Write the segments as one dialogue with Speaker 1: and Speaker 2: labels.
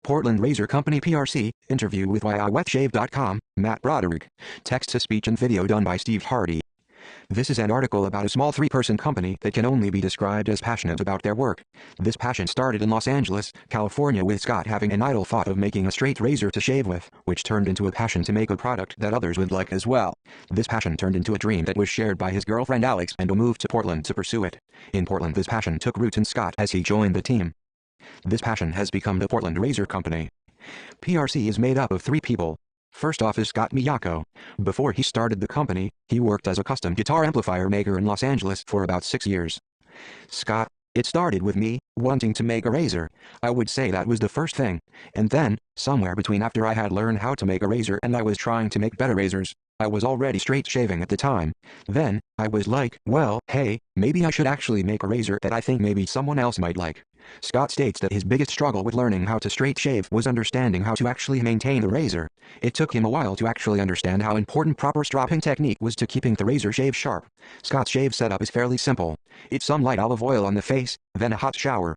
Speaker 1: Portland Razor Company PRC, interview with YIWethShave.com, Matt Broderick. Text-to-speech and video done by Steve Hardy. This is an article about a small three-person company that can only be described as passionate about their work. This passion started in Los Angeles, California, with Scott having an idle thought of making a straight razor to shave with, which turned into a passion to make a product that others would like as well. This passion turned into a dream that was shared by his girlfriend Alex, and moved to Portland to pursue it. In Portland, this passion took root in Scott as he joined the team. This passion has become the Portland Razor Company. PRC is made up of three people. First off is Scott Miyako. Before he started the company, he worked as a custom guitar amplifier maker in Los Angeles for about 6 years. Scott: it started with me wanting to make a razor. I would say that was the first thing. And then, somewhere between after I had learned how to make a razor and I was trying to make better razors, I was already straight shaving at the time. Then, I was like, well, hey, maybe I should actually make a razor that I think maybe someone else might like. Scott states that his biggest struggle with learning how to straight shave was understanding how to actually maintain the razor. It took him a while to actually understand how important proper stropping technique was to keeping the razor shave sharp. Scott's shave setup is fairly simple. It's some light olive oil on the face, then a hot shower.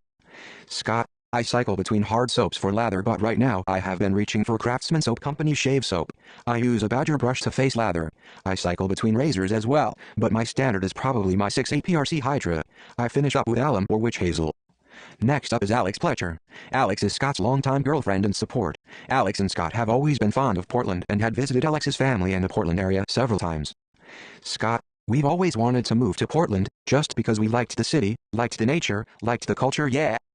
Speaker 1: Scott: I cycle between hard soaps for lather, but right now I have been reaching for Craftsman Soap Company shave soap. I use a Badger brush to face lather. I cycle between razors as well, but my standard is probably my 6A PRC Hydra. I finish up with alum or witch hazel. Next up is Alex Pletcher. Alex is Scott's longtime girlfriend and support. Alex and Scott have always been fond of Portland and had visited Alex's family in the Portland area several times. Scott: we've always wanted to move to Portland, just because we liked the city, liked the nature, liked the culture,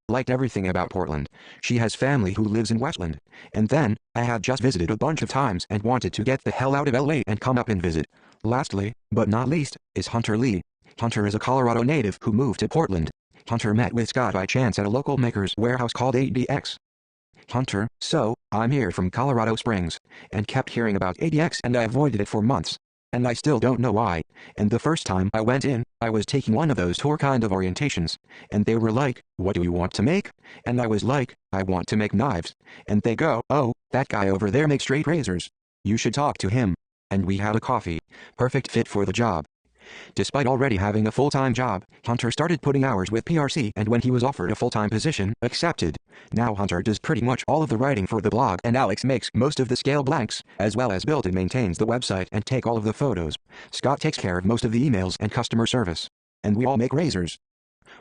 Speaker 1: liked everything about Portland. She has family who lives in Westland. And then, I had just visited a bunch of times and wanted to get the hell out of LA and come up and visit. Lastly, but not least, is Hunter Lee. Hunter is a Colorado native who moved to Portland. Hunter met with Scott by chance at a local maker's warehouse called ADX. Hunter: so, I'm here from Colorado Springs, and kept hearing about ADX and I avoided it for months. And I still don't know why. And the first time I went in, I was taking one of those tour kind of orientations. And they were like, what do you want to make? And I was like, I want to make knives. And they go, oh, that guy over there makes straight razors. You should talk to him. And we had a coffee. Perfect fit for the job. Despite already having a full-time job, Hunter started putting hours with PRC, and when he was offered a full-time position, accepted. Now Hunter does pretty much all of the writing for the blog, and Alex makes most of the scale blanks, as well as build and maintains the website and take all of the photos. Scott takes care of most of the emails and customer service. And we all make razors.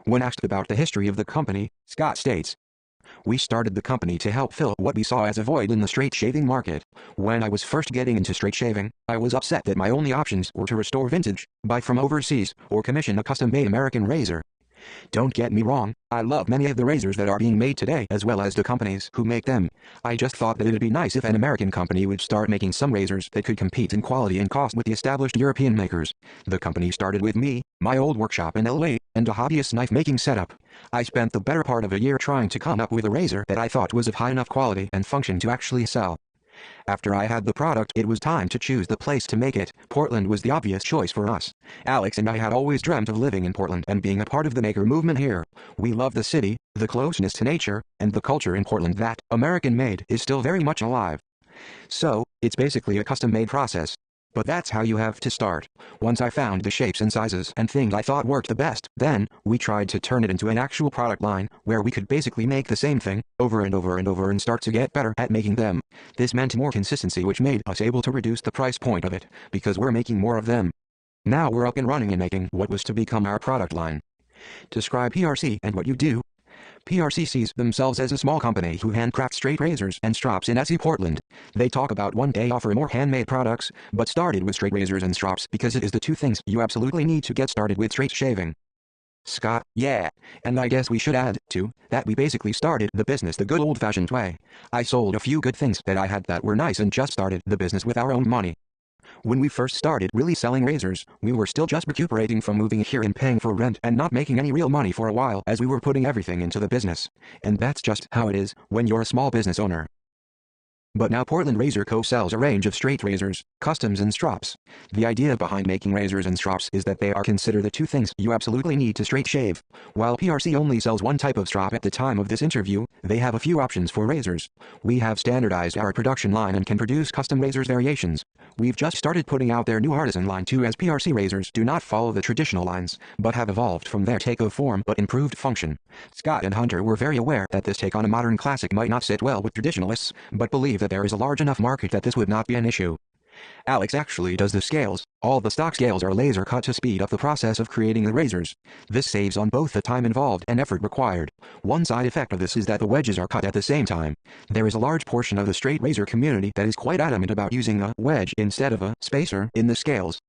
Speaker 1: When asked about the history of the company, Scott states, we started the company to help fill what we saw as a void in the straight shaving market. When I was first getting into straight shaving, I was upset that my only options were to restore vintage, buy from overseas, or commission a custom-made American razor. Don't get me wrong, I love many of the razors that are being made today as well as the companies who make them. I just thought that it'd be nice if an American company would start making some razors that could compete in quality and cost with the established European makers. The company started with me, my old workshop in LA, and a hobbyist knife making setup. I spent the better part of a year trying to come up with a razor that I thought was of high enough quality and function to actually sell. After I had the product, it was time to choose the place to make it. Portland was the obvious choice for us. Alex and I had always dreamt of living in Portland and being a part of the maker movement here. We love the city, the closeness to nature, and the culture in Portland that, American-made, is still very much alive. So, it's basically a custom-made process. But that's how you have to start. Once I found the shapes and sizes and things I thought worked the best, then, we tried to turn it into an actual product line, where we could basically make the same thing, over and over and over, and start to get better at making them. This meant more consistency, which made us able to reduce the price point of it, because we're making more of them. Now we're up and running and making what was to become our product line. Describe PRC and what you do. PRC sees themselves as a small company who handcraft straight razors and strops in SE Portland. They talk about one day offer more handmade products, but started with straight razors and strops because it is the two things you absolutely need to get started with straight shaving. Scott: yeah, and I guess we should add, too, that we basically started the business the good old-fashioned way. I sold a few good things that I had that were nice and just started the business with our own money. When we first started really selling razors, we were still just recuperating from moving here and paying for rent and not making any real money for a while as we were putting everything into the business. And that's just how it is when you're a small business owner. But now Portland Razor Co. sells a range of straight razors, customs and strops. The idea behind making razors and strops is that they are considered the two things you absolutely need to straight shave. While PRC only sells one type of strop at the time of this interview, they have a few options for razors. We have standardized our production line and can produce custom razors variations. We've just started putting out their new artisan line too, as PRC razors do not follow the traditional lines, but have evolved from their take of form but improved function. Scott and Hunter were very aware that this take on a modern classic might not sit well with traditionalists, but believe that there is a large enough market that this would not be an issue. Alex actually does the scales. All the stock scales are laser cut to speed up the process of creating the razors. This saves on both the time involved and effort required. One side effect of this is that the wedges are cut at the same time. There is a large portion of the straight razor community that is quite adamant about using a wedge instead of a spacer in the scales.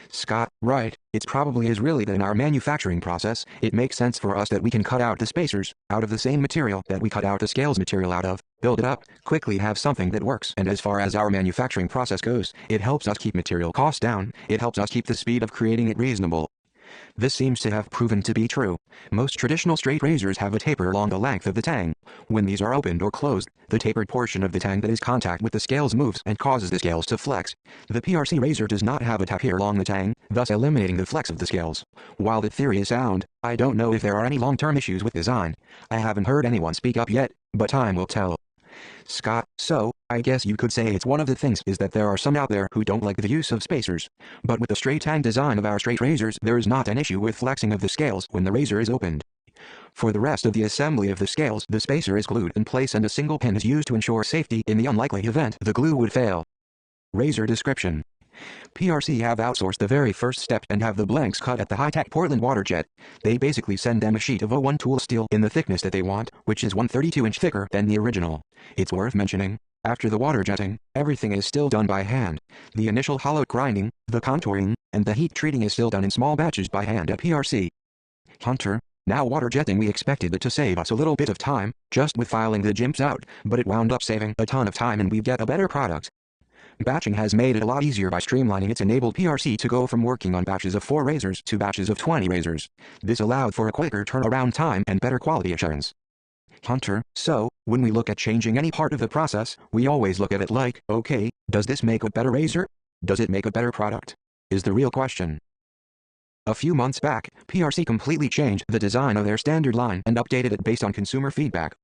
Speaker 1: Scott, right, it's probably is really that in our manufacturing process, it makes sense for us that we can cut out the spacers out of the same material that we cut out the scales material out of, build it up, quickly have something that works. And as far as our manufacturing process goes, it helps us keep material costs down, it helps us keep the speed of creating it reasonable. This seems to have proven to be true. Most traditional straight razors have a taper along the length of the tang. When these are opened or closed, the tapered portion of the tang that is contact with the scales moves and causes the scales to flex. The PRC razor does not have a taper along the tang, thus eliminating the flex of the scales. While the theory is sound, I don't know if there are any long-term issues with design. I haven't heard anyone speak up yet, but time will tell. Scott, so, I guess you could say it's one of the things is that there are some out there who don't like the use of spacers. But with the straight tang design of our straight razors, there is not an issue with flexing of the scales when the razor is opened. For the rest of the assembly of the scales, the spacer is glued in place and a single pin is used to ensure safety in the unlikely event the glue would fail. Razor description. PRC have outsourced the very first step and have the blanks cut at the high-tech Portland waterjet. They basically send them a sheet of O1 tool steel in the thickness that they want, which is 1/32 inch thicker than the original. It's worth mentioning, after the waterjetting, everything is still done by hand. The initial hollow grinding, the contouring, and the heat treating is still done in small batches by hand at PRC. Hunter, now waterjetting we expected it to save us a little bit of time, just with filing the jimps out, but it wound up saving a ton of time and we get a better product. Batching has made it a lot easier by streamlining. It's enabled PRC to go from working on batches of 4 razors to batches of 20 razors. This allowed for a quicker turnaround time and better quality assurance. Hunter, so, when we look at changing any part of the process, we always look at it like, okay, does this make a better razor? Does it make a better product? Is the real question. A few months back, PRC completely changed the design of their standard line and updated it based on consumer feedback.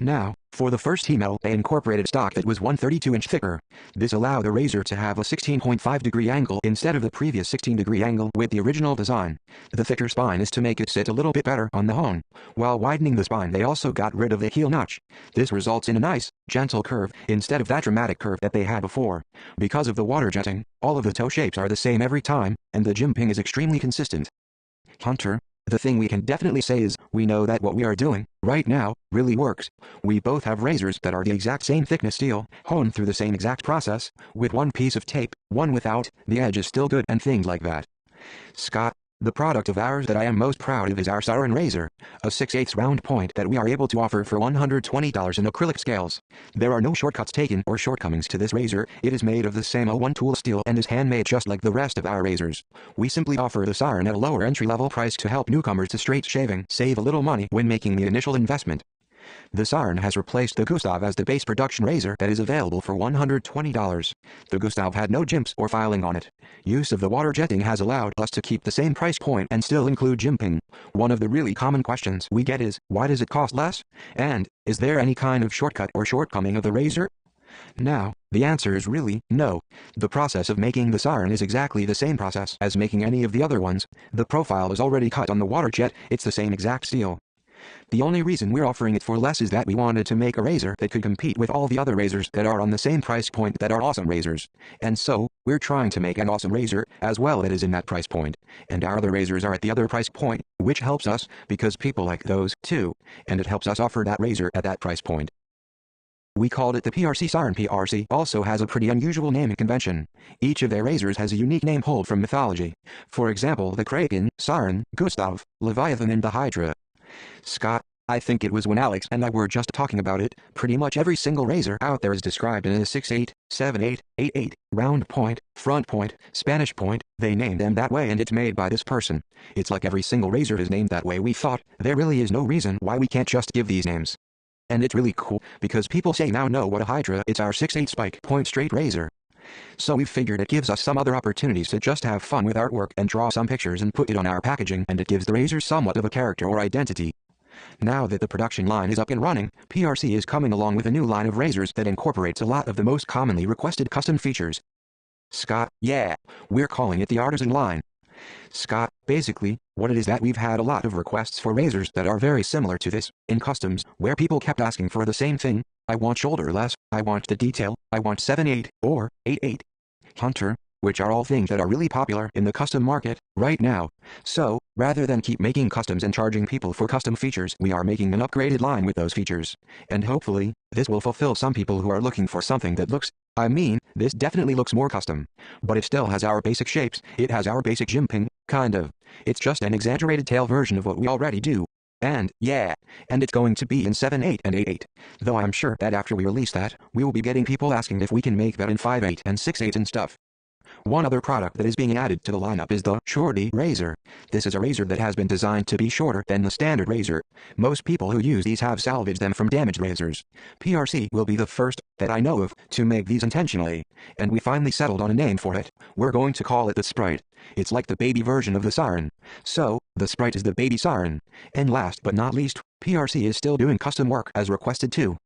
Speaker 1: Now, for the first T-metal, they incorporated stock that was 1/32 inch thicker. This allowed the razor to have a 16.5 degree angle instead of the previous 16 degree angle with the original design. The thicker spine is to make it sit a little bit better on the hone. While widening the spine, they also got rid of the heel notch. This results in a nice, gentle curve instead of that dramatic curve that they had before. Because of the water jetting, all of the toe shapes are the same every time, and the jimping is extremely consistent. Hunter, the thing we can definitely say is, we know that what we are doing, right now, really works. We both have razors that are the exact same thickness steel, honed through the same exact process, with one piece of tape, one without, the edge is still good and things like that. Scott, the product of ours that I am most proud of is our Siren razor, a 6/8 round point that we are able to offer for $120 in acrylic scales. There are no shortcuts taken or shortcomings to this razor. It is made of the same O1 tool steel and is handmade just like the rest of our razors. We simply offer the Siren at a lower entry-level price to help newcomers to straight shaving save a little money when making the initial investment. The Siren has replaced the Gustav as the base production razor that is available for $120. The Gustav had no jimps or filing on it. Use of the water jetting has allowed us to keep the same price point and still include jimping. One of the really common questions we get is, why does it cost less? And, is there any kind of shortcut or shortcoming of the razor? Now, the answer is really, no. The process of making the Siren is exactly the same process as making any of the other ones. The profile is already cut on the water jet, it's the same exact steel. The only reason we're offering it for less is that we wanted to make a razor that could compete with all the other razors that are on the same price point that are awesome razors. And so, we're trying to make an awesome razor as well that is in that price point. And our other razors are at the other price point, which helps us because people like those too, and it helps us offer that razor at that price point. We called it the PRC Siren. PRC also has a pretty unusual naming convention. Each of their razors has a unique name pulled from mythology. For example, the Kraken, Siren, Gustav, Leviathan and the Hydra. Scott, I think it was when Alex and I were just talking about it, pretty much every single razor out there is described in a 6/8, 7/8, 8/8, round point, front point, Spanish point. They named them that way and it's made by this person. It's like every single razor is named that way. We thought, there really is no reason why we can't just give these names. And it's really cool, because people say now know what a Hydra, it's our 6/8 spike point straight razor. So we figured it gives us some other opportunities to just have fun with artwork and draw some pictures and put it on our packaging, and it gives the razor somewhat of a character or identity. Now that the production line is up and running, PRC is coming along with a new line of razors that incorporates a lot of the most commonly requested custom features. Scott, yeah, we're calling it the artisan line. Scott, basically, what it is that we've had a lot of requests for razors that are very similar to this, in customs, where people kept asking for the same thing. I want shoulder less, I want the detail, I want 7/8, or 8/8. Hunter, which are all things that are really popular in the custom market right now. So, rather than keep making customs and charging people for custom features, we are making an upgraded line with those features. And hopefully, this will fulfill some people who are looking for something that looks, I mean, this definitely looks more custom. But it still has our basic shapes, it has our basic jimping, kind of. It's just an exaggerated tail version of what we already do. And, yeah, and it's going to be in 7/8 and 8/8. Though I'm sure that after we release that, we will be getting people asking if we can make that in 5/8 and 6/8 and stuff. One other product that is being added to the lineup is the Shorty Razor. This is a razor that has been designed to be shorter than the standard razor. Most people who use these have salvaged them from damaged razors. PRC will be the first, that I know of, to make these intentionally. And we finally settled on a name for it. We're going to call it the Sprite. It's like the baby version of the Siren. So, the Sprite is the baby Siren. And last but not least, PRC is still doing custom work as requested too.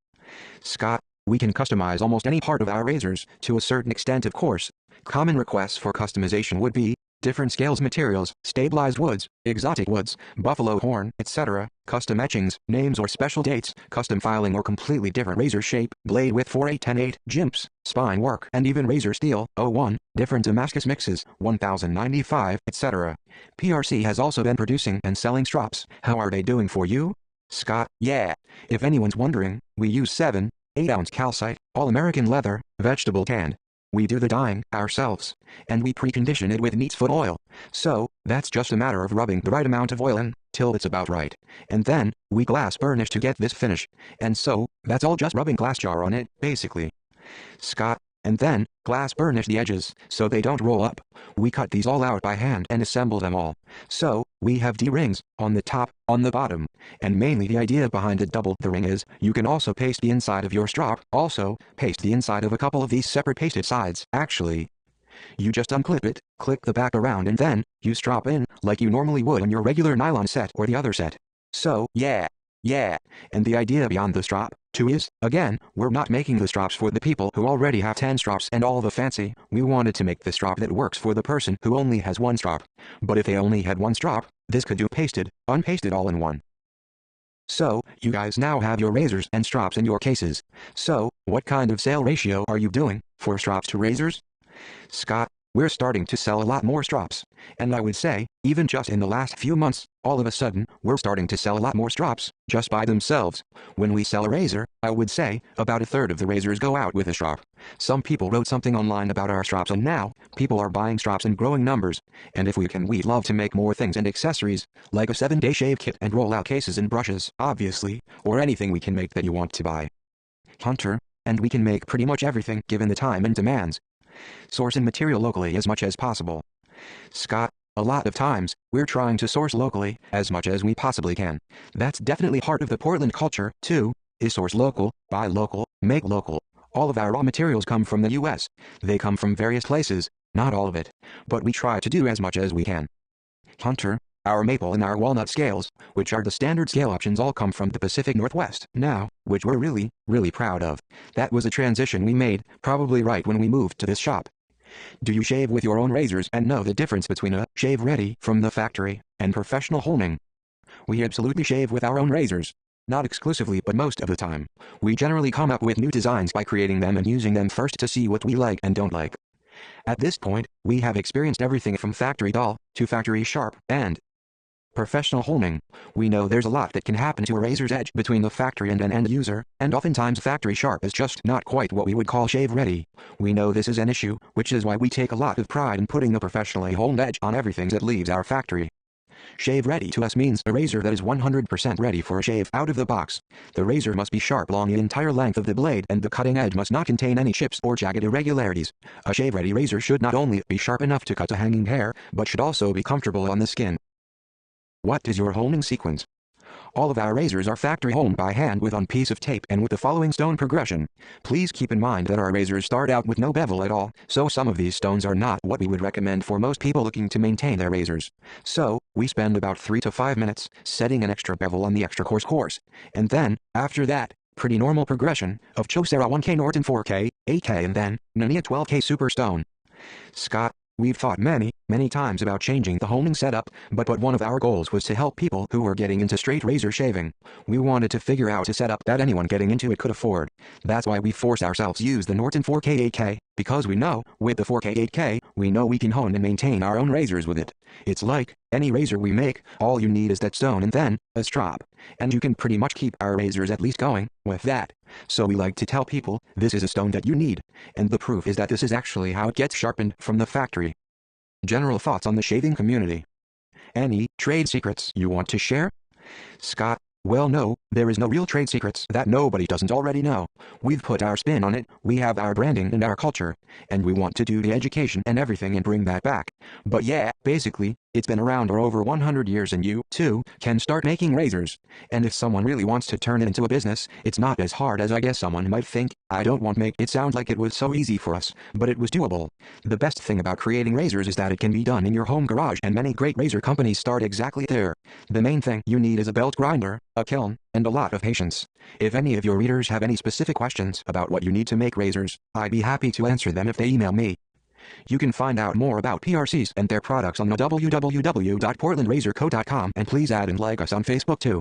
Speaker 1: Scott, we can customize almost any part of our razors, to a certain extent of course. Common requests for customization would be different scales materials, stabilized woods, exotic woods, buffalo horn, etc., custom etchings, names or special dates, custom filing or completely different razor shape, blade width 4/8 10/8, jimps, spine work, and even razor steel, 01, different Damascus mixes, 1095, etc. PRC has also been producing and selling strops. How are they doing for you? Scott, yeah. If anyone's wondering, we use 7/8 ounce calcite, all-American leather, vegetable tanned. We do the dyeing ourselves, and we precondition it with neat's foot oil. So, that's just a matter of rubbing the right amount of oil in, till it's about right. And then, we glass burnish to get this finish. And so, that's all just rubbing glass jar on it, basically. Scott, and then, glass burnish the edges, so they don't roll up. We cut these all out by hand and assemble them all. So, we have D-rings, on the top, on the bottom. And mainly the idea behind the ring is, you can also paste the inside of your strap, also, paste the inside of a couple of these separate pasted sides. Actually, you just unclip it, click the back around and then, you strap in, like you normally would on your regular nylon set or the other set. So, yeah. And the idea beyond the strap, too is, again, we're not making the straps for the people who already have 10 straps and all the fancy. We wanted to make the strap that works for the person who only has one strap. But if they only had one strap, this could do pasted, unpasted all in one. So, you guys now have your razors and straps in your cases. So, what kind of sale ratio are you doing, for straps to razors? Scott, we're starting to sell a lot more straps. And I would say, even just in the last few months, all of a sudden, we're starting to sell a lot more straps, just by themselves. When we sell a razor, I would say, about a third of the razors go out with a strap. Some people wrote something online about our straps and now, people are buying straps in growing numbers. And if we can, we'd love to make more things and accessories, like a 7-day shave kit and roll-out cases and brushes, obviously, or anything we can make that you want to buy. Hunter, and we can make pretty much everything given the time and demands. Sourcing material locally as much as possible. Scott, a lot of times, we're trying to source locally as much as we possibly can. That's definitely part of the Portland culture, too, is source local, buy local, make local. All of our raw materials come from the US. They come from various places, not all of it, but we try to do as much as we can. Hunter, our maple and our walnut scales, which are the standard scale options, all come from the Pacific Northwest now, which we're really proud of. That was a transition we made, probably right when we moved to this shop. Do you shave with your own razors and know the difference between a shave ready from the factory and professional homing? We absolutely shave with our own razors. Not exclusively, but most of the time. We generally come up with new designs by creating them and using them first to see what we like and don't like. At this point, we have experienced everything from factory dull to factory sharp and professional homing. We know there's a lot that can happen to a razor's edge between the factory and an end user, and oftentimes factory sharp is just not quite what we would call shave ready. We know this is an issue, which is why we take a lot of pride in putting the professionally honed edge on everything that leaves our factory. Shave ready to us means a razor that is 100% ready for a shave out of the box. The razor must be sharp along the entire length of the blade and the cutting edge must not contain any chips or jagged irregularities. A shave ready razor should not only be sharp enough to cut a hanging hair, but should also be comfortable on the skin. What is your homing sequence? All of our razors are factory honed by hand with on piece of tape and with the following stone progression. Please keep in mind that our razors start out with no bevel at all, so some of these stones are not what we would recommend for most people looking to maintain their razors. So, we spend about 3 to 5 minutes setting an extra bevel on the extra coarse. And then, after that, pretty normal progression of Kyocera 1K Norton 4K, 8K and then, Nania 12K Super Stone. Scott, we've thought many times about changing the homing setup, but one of our goals was to help people who were getting into straight razor shaving. We wanted to figure out a setup that anyone getting into it could afford. That's why we forced ourselves to use the Norton 4K 8K, because we know, with the 4K 8K, we know we can hone and maintain our own razors with it. It's like any razor we make, all you need is that stone and then a strop. And you can pretty much keep our razors at least going with that. So we like to tell people, this is a stone that you need. And the proof is that this is actually how it gets sharpened from the factory. General thoughts on the shaving community. Any trade secrets you want to share? Scott, well, no, there is no real trade secrets that nobody doesn't already know. We've put our spin on it, we have our branding and our culture, and we want to do the education and everything and bring that back. But yeah, basically, it's been around for over 100 years and you, too, can start making razors. And if someone really wants to turn it into a business, it's not as hard as I guess someone might think. I don't want to make it sound like it was so easy for us, but it was doable. The best thing about creating razors is that it can be done in your home garage, and many great razor companies start exactly there. The main thing you need is a belt grinder, a kiln, and a lot of patience. If any of your readers have any specific questions about what you need to make razors, I'd be happy to answer them if they email me. You can find out more about PRCs and their products on the www.portlandrazorco.com, and please add and like us on Facebook too.